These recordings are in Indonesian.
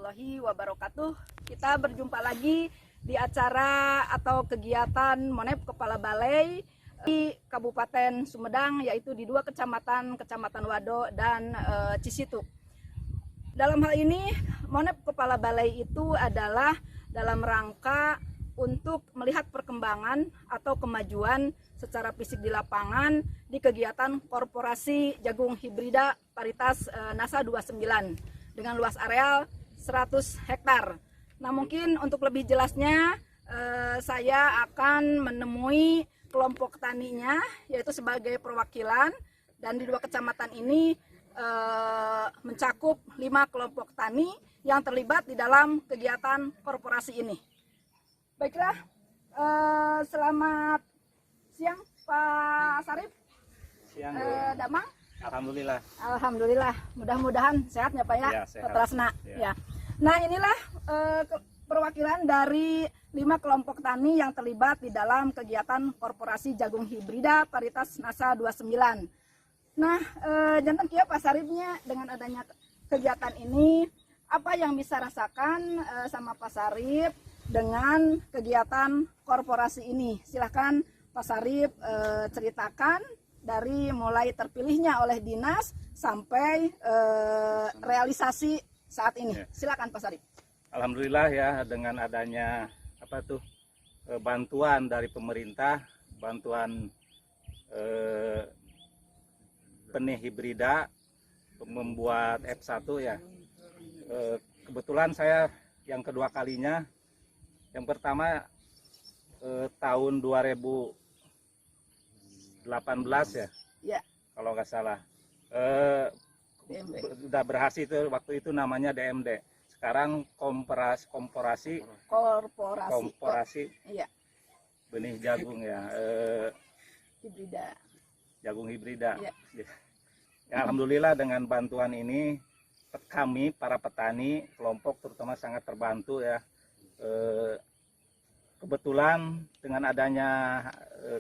warahmatullahi wabarakatuh. Kita berjumpa lagi di acara atau kegiatan Monep Kepala Balai di Kabupaten Sumedang, yaitu di dua kecamatan, Kecamatan Wado dan Cisitu. Dalam hal ini, Monep Kepala Balai itu adalah dalam rangka untuk melihat perkembangan atau kemajuan secara fisik di lapangan di kegiatan Korporasi Jagung Hibrida Paritas NASA 29 dengan luas areal 100 hektar. Nah, mungkin untuk lebih jelasnya saya akan menemui kelompok taninya, yaitu sebagai perwakilan, dan di dua kecamatan ini mencakup 5 kelompok tani yang terlibat di dalam kegiatan korporasi ini. Baiklah, selamat siang Pak Sarip. Siang, Damang. Alhamdulillah. Alhamdulillah, mudah-mudahan sehat ya Pak ya, Petrasna. Ya. Nah, inilah perwakilan dari 5 kelompok tani yang terlibat di dalam kegiatan Korporasi Jagung Hibrida Paritas NASA 29. Nah, jantan kia Pak Saripnya dengan adanya kegiatan ini, apa yang bisa rasakan sama Pak Sarip dengan kegiatan korporasi ini? Silahkan Pak Sarip ceritakan dari mulai terpilihnya oleh dinas sampai realisasi saat ini. Silakan Pak Sarip. Alhamdulillah ya, dengan adanya bantuan dari pemerintah, bantuan benih hibrida untuk membuat F1 ya. Kebetulan saya yang kedua kalinya. Yang pertama tahun 2018 ya, kalau nggak salah. Udah berhasil itu, waktu itu namanya DMD. Sekarang korporasi benih jagung ya, hibrida. Jagung hibrida. Ya, alhamdulillah dengan bantuan ini kami para petani kelompok terutama sangat terbantu ya. Kebetulan dengan adanya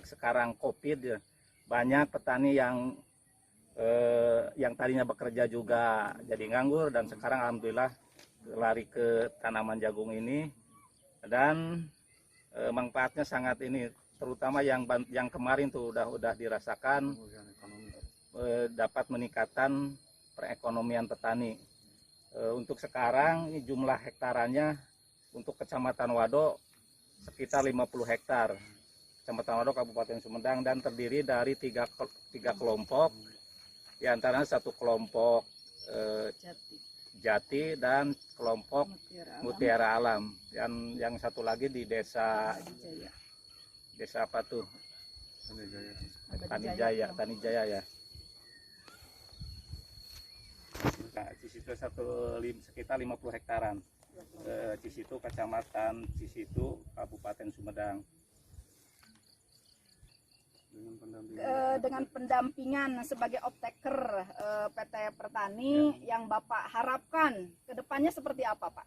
sekarang COVID ya, banyak petani yang tadinya bekerja juga jadi nganggur, dan sekarang alhamdulillah lari ke tanaman jagung ini, dan manfaatnya sangat ini, terutama yang kemarin tuh udah dirasakan, dapat meningkatkan perekonomian petani. Untuk sekarang jumlah hektarannya untuk Kecamatan Wado sekitar 50 hektar. Kecamatan Wado Kabupaten Sumedang, dan terdiri dari tiga kelompok. Di antaranya satu kelompok Jati dan kelompok Mutiara Alam. Yang satu lagi di desa apa tuh? Tanijaya ya. Nah, di situ sekitar 50 hektaran. Di situ Kecamatan Cisitu, Kabupaten Sumedang. Dengan pendampingan sebagai optaker PT Pertani yang Bapak harapkan ke depannya seperti apa, Pak?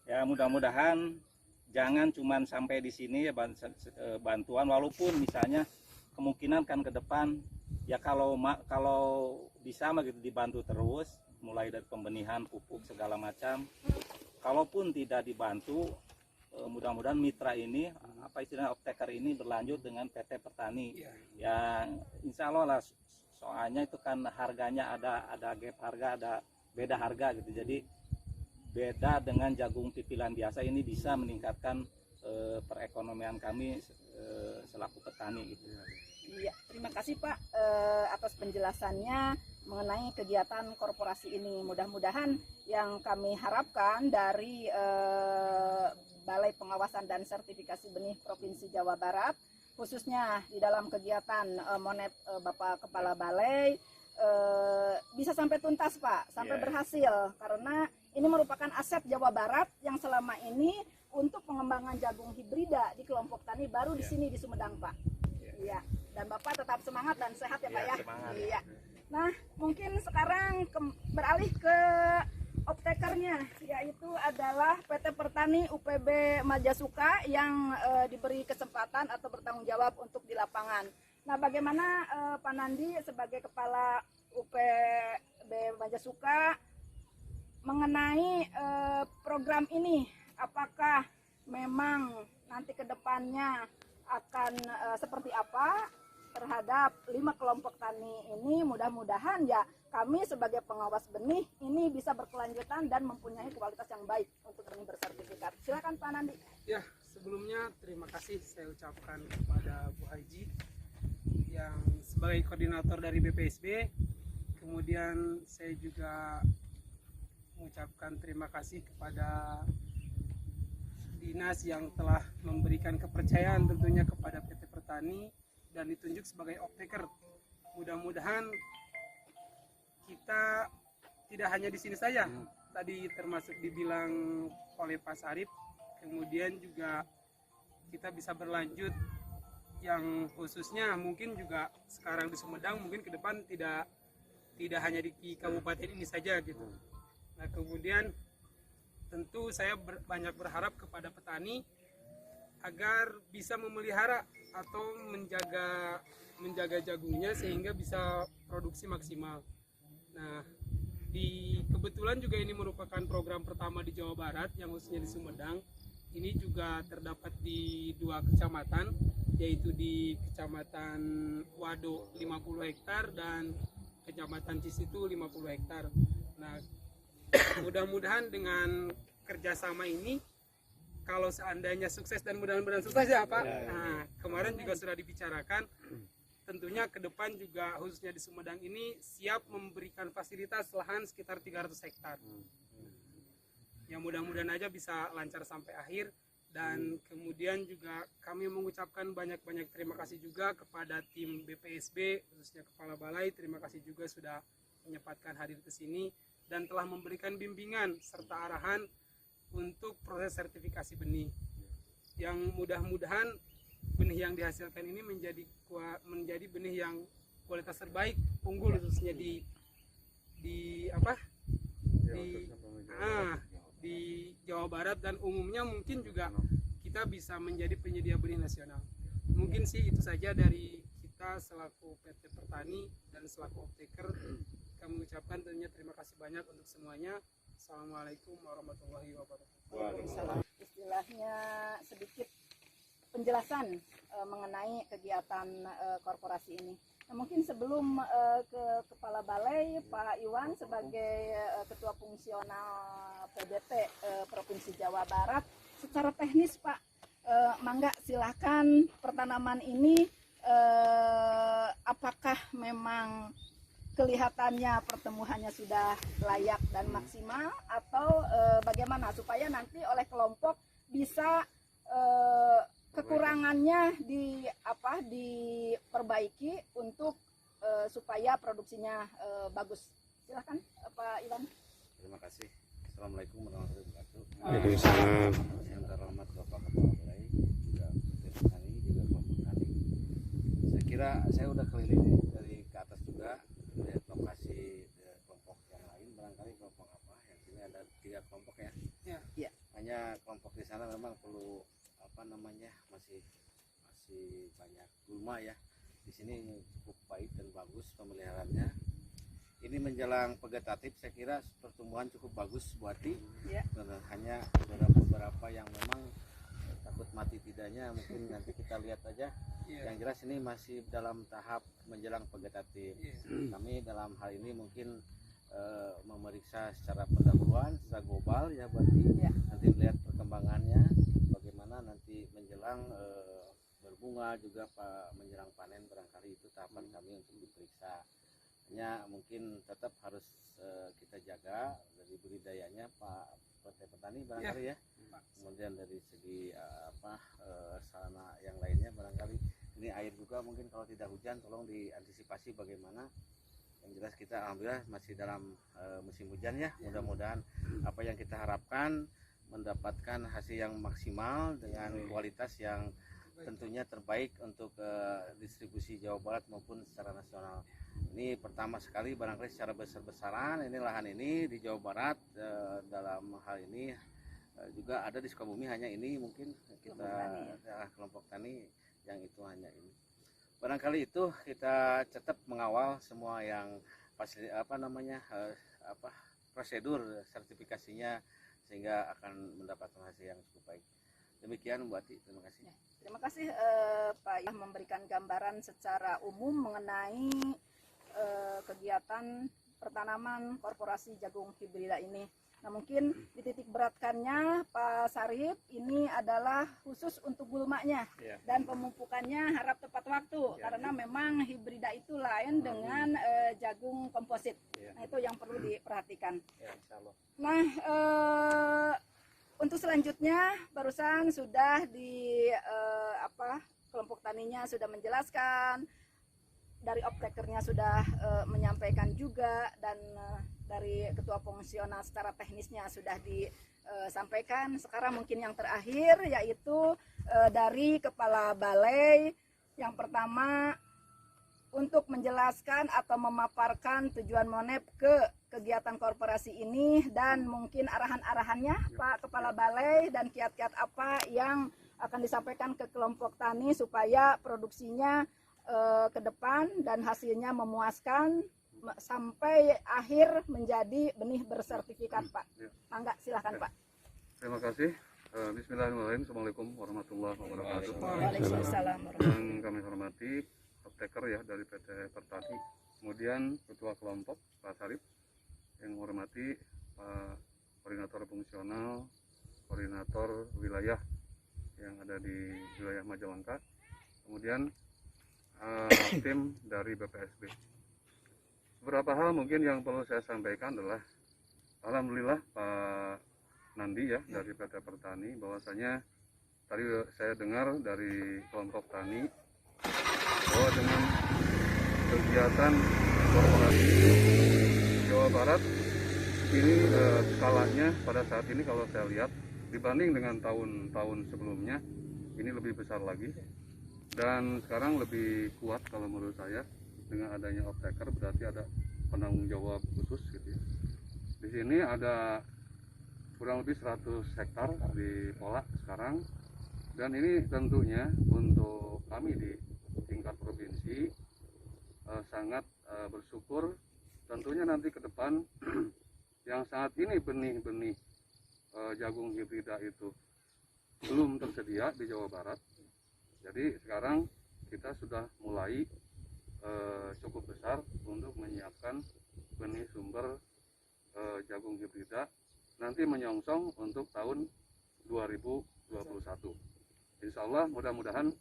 Ya, mudah-mudahan jangan cuma sampai di sini ya bantuan, walaupun misalnya kemungkinan kan ke depan ya kalau bisa gitu dibantu terus, mulai dari pembenihan, pupuk segala macam. Kalaupun tidak dibantu, mudah-mudadan mitra ini, optaker ini berlanjut dengan PT Pertani. Ya, insya Allah lah, soalnya itu kan harganya ada gap harga, ada beda harga gitu. Jadi beda dengan jagung pipilan biasa, ini bisa meningkatkan perekonomian kami selaku petani gitu. Iya, terima kasih Pak atas penjelasannya mengenai kegiatan korporasi ini. Mudah-mudahan yang kami harapkan dari Balai Pengawasan dan Sertifikasi Benih Provinsi Jawa Barat, khususnya di dalam kegiatan Monep Bapak Kepala Balai, bisa sampai tuntas Pak, sampai berhasil, karena ini merupakan aset Jawa Barat yang selama ini untuk pengembangan jagung hibrida di kelompok tani baru di sini di Sumedang Pak. Iya. Dan Bapak tetap semangat dan sehat ya Pak ya. Iya. Nah, mungkin sekarang beralih ke optakernya, yaitu adalah PT Pertani UPB Majasuka yang diberi kesempatan atau bertanggung jawab untuk di lapangan. Nah, bagaimana Pak Nandi sebagai Kepala UPB Majasuka mengenai program ini, apakah memang nanti ke depannya akan seperti apa terhadap 5 kelompok tani ini. Mudah-mudahan ya kami sebagai pengawas benih ini bisa berkelanjutan dan mempunyai kualitas yang baik untuk benih bersertifikat. Silakan Pak Nandi. Ya, sebelumnya terima kasih saya ucapkan kepada Bu Haji yang sebagai koordinator dari BPSB. Kemudian saya juga mengucapkan terima kasih kepada dinas yang telah memberikan kepercayaan tentunya kepada PT Pertani dan ditunjuk sebagai off-taker. Mudah-mudahan kita tidak hanya di sini saja, tadi termasuk dibilang oleh Pak Sarip, kemudian juga kita bisa berlanjut yang khususnya mungkin juga sekarang di Sumedang, mungkin ke depan tidak hanya di kabupaten ini saja gitu. Nah kemudian tentu saya banyak berharap kepada petani agar bisa memelihara atau menjaga jagungnya sehingga bisa produksi maksimal. Nah, kebetulan juga ini merupakan program pertama di Jawa Barat yang khususnya di Sumedang. Ini juga terdapat di 2 kecamatan, yaitu di Kecamatan Wado 50 hektar dan Kecamatan Cisitu 50 hektar. Nah, mudah-mudahan dengan kerjasama ini, kalau seandainya sukses dan mudah-mudahan sukses ya Pak. Nah, kemarin juga sudah dibicarakan, tentunya ke depan juga khususnya di Sumedang ini siap memberikan fasilitas lahan sekitar 300 hektar. Ya mudah-mudahan aja bisa lancar sampai akhir. Dan kemudian juga kami mengucapkan banyak-banyak terima kasih juga kepada tim BPSB, khususnya Kepala Balai. Terima kasih juga sudah menyempatkan hadir ke sini dan telah memberikan bimbingan serta arahan untuk proses sertifikasi benih, yang mudah-mudahan benih yang dihasilkan ini menjadi benih yang kualitas terbaik, unggul khususnya di Jawa Barat, dan umumnya mungkin juga kita bisa menjadi penyedia benih nasional. Mungkin sih itu saja dari kita selaku PT Pertani dan selaku off-taker. Kami mengucapkan tentunya terima kasih banyak untuk semuanya. Assalamualaikum warahmatullahi wabarakatuh. Istilahnya sedikit penjelasan mengenai kegiatan korporasi ini. Nah, mungkin sebelum ke Kepala Balai, Pak Iwan sebagai Ketua Fungsional PDT Provinsi Jawa Barat, secara teknis Pak, mangga silakan pertanaman ini apakah memang kelihatannya pertemuannya sudah layak dan maksimal, atau bagaimana supaya nanti oleh kelompok bisa kekurangannya diperbaiki untuk supaya produksinya bagus. Silakan Pak Iwan. Terima kasih. Assalamualaikum warahmatullahi wabarakatuh. Waalaikumsalam. Yang terhormat Bapak Kepala Balai, juga petani, juga kelompok tani. Saya kira saya udah keliling dari ke atas juga, lihat lokasi kelompok yang lain, barangkali kelompok apa. Yang sini ada 3 kelompok ya. Ya. Hanya kelompok di sana memang perlu masih banyak gulma ya. Di sini cukup baik dan bagus pemeliharaannya. Ini menjelang vegetatif, saya kira pertumbuhan cukup bagus buati. Ya. Hanya beberapa yang memang takut mati tidaknya, mungkin nanti kita lihat aja. Yang jelas ini masih dalam tahap menjelang vegetatif. Kami dalam hal ini mungkin memeriksa secara pendahuluan, secara global ya buati. Nanti lihat perkembangannya, bagaimana nanti menjelang berbunga juga menjelang panen, barangkali itu tahapan kami untuk diperiksa. Hanya mungkin tetap harus kita jaga dari budidayanya Pak Petani barangkali ya. Kemudian dari segi sarana yang lainnya barangkali ini air juga mungkin kalau tidak hujan tolong diantisipasi bagaimana. Yang jelas kita alhamdulillah masih dalam musim hujan ya. Mudah-mudahan apa yang kita harapkan mendapatkan hasil yang maksimal dengan kualitas yang tentunya terbaik untuk distribusi Jawa Barat maupun secara nasional. Ini pertama sekali barangkali secara besar-besaran ini lahan ini di Jawa Barat, dalam hal ini juga ada di Sukabumi, hanya ini mungkin kita kelompok tani yang itu hanya ini. Barangkali itu kita tetap mengawal semua yang prosedur sertifikasinya sehingga akan mendapatkan hasil yang cukup baik. Demikian Bu Ati, terima kasih. Terima kasih Pak Yah memberikan gambaran secara umum mengenai kegiatan pertanaman korporasi jagung hibrida ini. Nah, mungkin dititik beratkannya Pak Sarip ini adalah khusus untuk gulmanya dan pemupukannya harap tepat waktu karena memang hibrida itu lain dengan jagung komposit. Nah, itu yang perlu diperhatikan. Nah, untuk selanjutnya barusan sudah di kelompok taninya sudah menjelaskan, dari optakernya sudah menyampaikan juga, dan dari ketua fungsional secara teknisnya sudah disampaikan. Sekarang mungkin yang terakhir yaitu dari kepala balai yang pertama untuk menjelaskan atau memaparkan tujuan MONEP ke kegiatan korporasi ini dan mungkin arahan-arahannya Pak Kepala Balai dan kiat-kiat apa yang akan disampaikan ke kelompok tani supaya produksinya ke depan dan hasilnya memuaskan sampai akhir menjadi benih bersertifikat, Pak. Mangga, silakan Pak. Terima kasih. Bismillahirrahmanirrahim. Assalamualaikum warahmatullahi wabarakatuh. Waalaikumsalam. Yang kami hormati optaker ya dari PT Pertani, kemudian ketua kelompok Pak Sarip, yang hormati Pak Koordinator Fungsional, Koordinator Wilayah yang ada di wilayah Majalengka, kemudian tim dari BPSB. Beberapa hal mungkin yang perlu saya sampaikan adalah alhamdulillah Pak Nandi ya dari PT Pertani, bahwasanya tadi saya dengar dari kelompok tani bahwa dengan kegiatan korporasi Jawa Barat ini skalanya pada saat ini kalau saya lihat dibanding dengan tahun-tahun sebelumnya ini lebih besar lagi, dan sekarang lebih kuat kalau menurut saya. Dengan adanya optaker berarti ada penanggung jawab khusus gitu ya. Di sini ada kurang lebih 100 hektar di Pola sekarang, dan ini tentunya untuk kami di tingkat provinsi sangat bersyukur. Tentunya nanti ke depan yang saat ini benih-benih jagung hibrida itu belum tersedia di Jawa Barat, jadi sekarang kita sudah mulai cukup besar untuk menyiapkan benih sumber jagung hibrida nanti menyongsong untuk tahun 2021. Insya Allah mudah-mudahan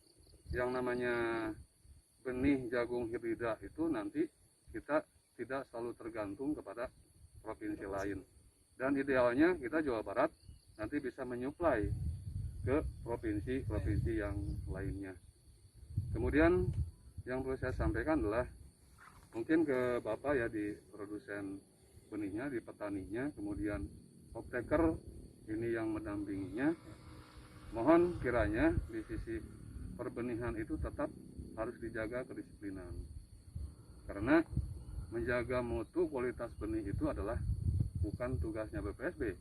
yang namanya benih jagung hibrida itu nanti kita tidak selalu tergantung kepada provinsi lain, dan idealnya kita Jawa Barat nanti bisa menyuplai ke provinsi-provinsi yang lainnya. Kemudian yang perlu saya sampaikan adalah mungkin ke Bapak ya di produsen benihnya, di petaninya, kemudian optaker ini yang mendampinginya, mohon kiranya di sisi perbenihan itu tetap harus dijaga kedisiplinan, karena menjaga mutu kualitas benih itu adalah bukan tugasnya BPSB.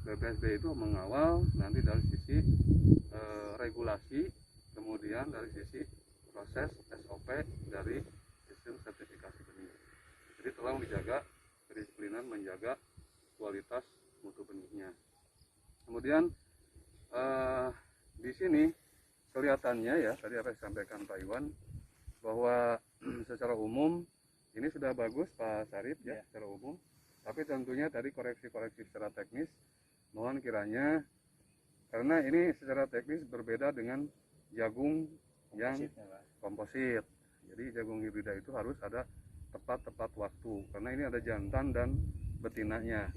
BPSB itu mengawal nanti dari sisi regulasi, kemudian dari sisi proses SOP dari sistem sertifikasi benih. Jadi tolong dijaga kedisiplinan menjaga kualitas mutu benihnya. Kemudian di sini kelihatannya ya tadi apa yang disampaikan Pak Iwan bahwa secara umum ini sudah bagus Pak Sarip ya secara umum, tapi tentunya tadi koreksi-koreksi secara teknis mohon kiranya, karena ini secara teknis berbeda dengan jagung yang komposit. Jadi jagung hibrida itu harus ada tepat waktu, karena ini ada jantan dan betinanya.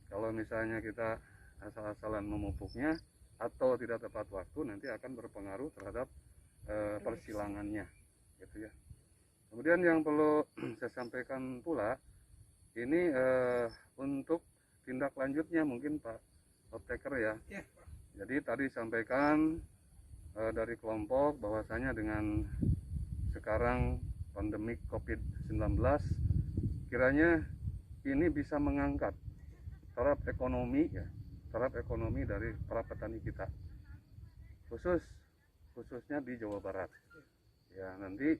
Kalau misalnya kita asal-asalan memupuknya atau tidak tepat waktu, nanti akan berpengaruh terhadap persilangannya, gitu ya. Kemudian yang perlu saya sampaikan pula, ini untuk tindak lanjutnya mungkin Pak Optaker ya. Jadi tadi sampaikan dari kelompok bahwasanya dengan sekarang pandemik COVID-19 kiranya ini bisa mengangkat taraf ekonomi ya, taraf ekonomi dari para petani kita, khususnya di Jawa Barat ya. Nanti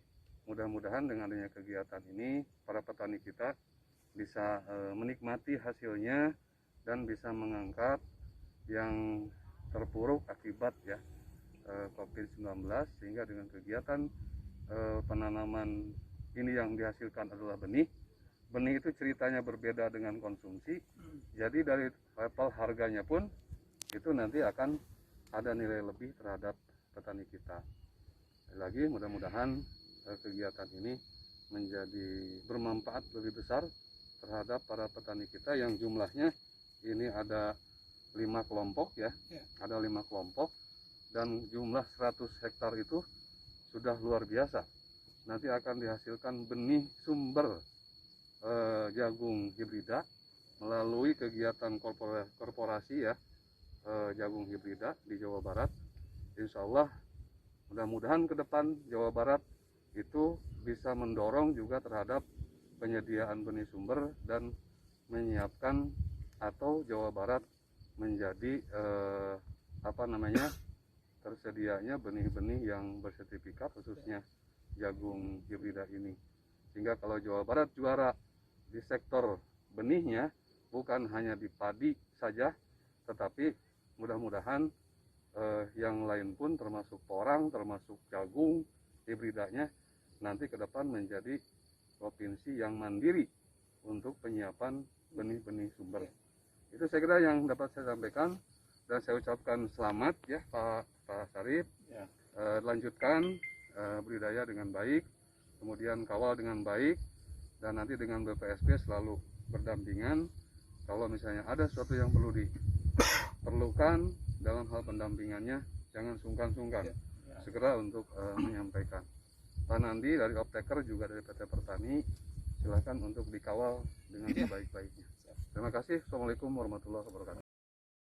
mudah-mudahan dengan adanya kegiatan ini para petani kita bisa menikmati hasilnya dan bisa mengangkat yang terpuruk akibat ya COVID-19, sehingga dengan kegiatan penanaman ini yang dihasilkan adalah benih. Benih itu ceritanya berbeda dengan konsumsi, jadi dari level harganya pun itu nanti akan ada nilai lebih terhadap petani kita. Lagi mudah-mudahan kegiatan ini menjadi bermanfaat lebih besar terhadap para petani kita yang jumlahnya ini ada 5 kelompok ya, ada 5 kelompok dan jumlah 100 hektar itu sudah luar biasa. Nanti akan dihasilkan benih sumber jagung hibrida melalui kegiatan korporasi ya, jagung hibrida di Jawa Barat. Insya Allah mudah-mudahan ke depan Jawa Barat itu bisa mendorong juga terhadap penyediaan benih sumber dan menyiapkan atau Jawa Barat menjadi tersedianya benih-benih yang bersertifikat khususnya jagung hibrida ini, sehingga kalau Jawa Barat juara di sektor benihnya bukan hanya di padi saja, tetapi mudah-mudahan yang lain pun termasuk porang, termasuk jagung hibridanya nanti ke depan menjadi provinsi yang mandiri untuk penyiapan benih-benih sumber. Itu saya kira yang dapat saya sampaikan, dan saya ucapkan selamat ya Pak Sarip. Ya. Lanjutkan budidaya dengan baik, kemudian kawal dengan baik, dan nanti dengan BPSP selalu berdampingan. Kalau misalnya ada sesuatu yang perlu diperlukan dalam hal pendampingannya, jangan sungkan-sungkan segera untuk menyampaikan. Pak Nandi dari Optaker juga dari PT Pertani, silakan untuk dikawal dengan sebaik-baiknya. Terima kasih. Assalamualaikum warahmatullahi wabarakatuh.